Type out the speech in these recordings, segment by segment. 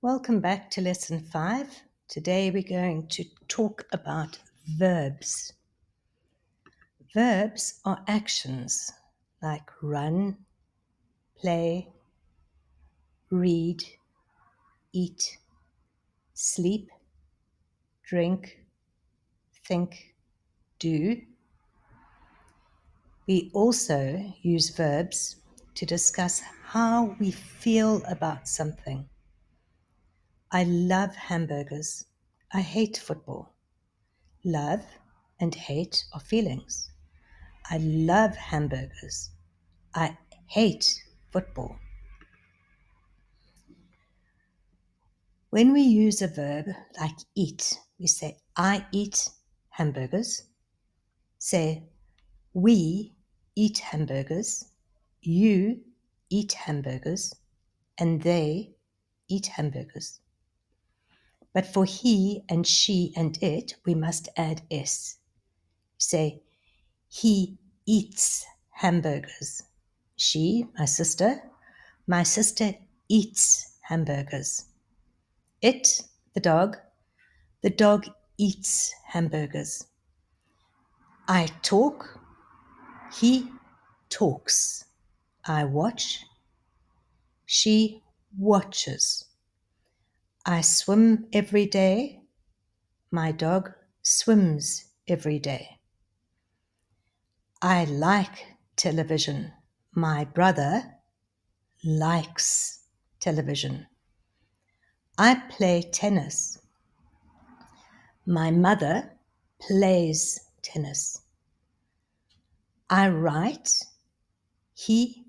Welcome back to Lesson 5. Today we're going to talk about verbs. Verbs are actions like run, play, read, eat, sleep, drink, think, do. We also use verbs to discuss how we feel about something. I love hamburgers. I hate football. Love and hate are feelings. I love hamburgers. I hate football. When we use a verb like eat, we say, I eat hamburgers. Say, we eat hamburgers. You eat hamburgers. And they eat hamburgers. But for he and she and it, we must add s. Say, he eats hamburgers. She, my sister eats hamburgers. It, the dog eats hamburgers. I talk, he talks. I watch, she watches. I swim every day, my dog swims every day. I like television, my brother likes television. I play tennis. My mother plays tennis. I write. He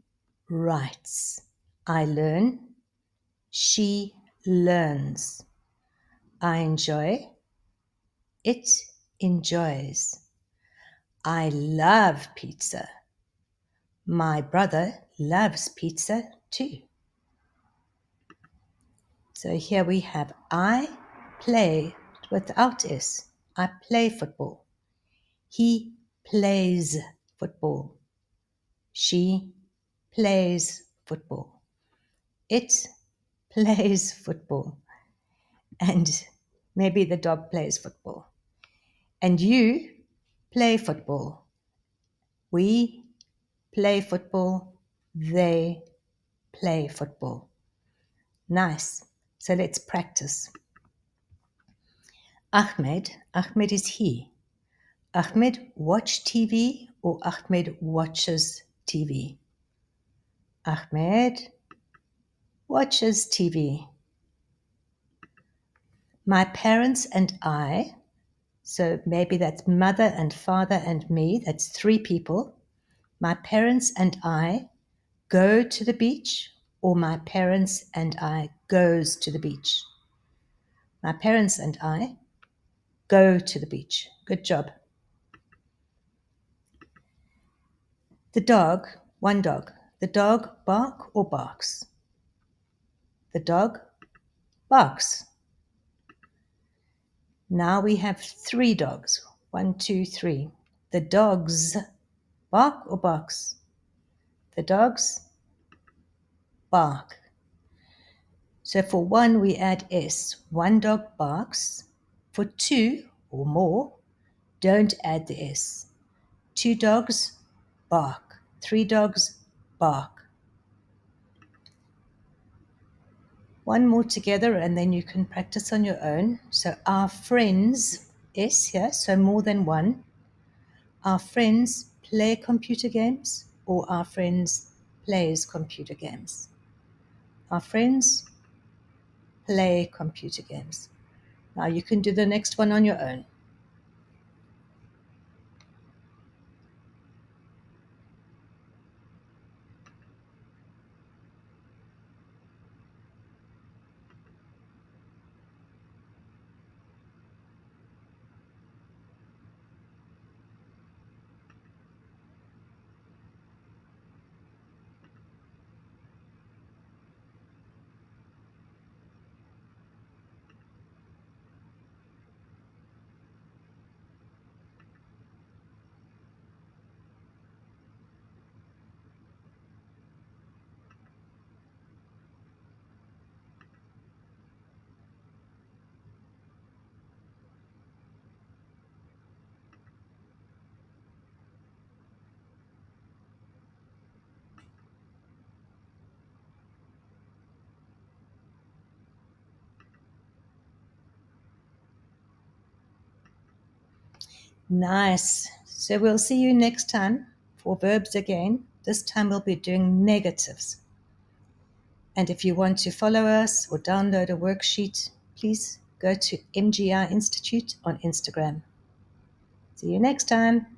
writes. I learn. She learns. I enjoy. It enjoys. I love pizza. My brother loves pizza too. So here we have I play without S. I play football. He plays football. She plays football. It plays football. And maybe the dog plays football. And you play football. We play football. They play football. Nice. So let's practice. Ahmed is he. Ahmed watch TV or Ahmed watches TV? Ahmed watches TV. My parents and I, so maybe that's mother and father and me, that's 3 people. My parents and I go to the beach, or my parents and I goes to the beach. My parents and I go to the beach. Good job. The dog, one dog. The dog bark or barks? The dog barks. Now we have 3 dogs. 1, 2, 3. The dogs bark or barks? The dogs bark. So for 1, we add S. 1 dog barks. For 2 or more, don't add the S. 2 dogs bark. 3 dogs bark. 1 more together and then you can practice on your own. So our friends, S here, so more than 1. Our friends play computer games or our friends plays computer games? Our friends play computer games. Now you can do the next one on your own. Nice. So we'll see you next time for verbs again. This time we'll be doing negatives. And if you want to follow us or download a worksheet, please go to MGI Institute on Instagram. See you next time.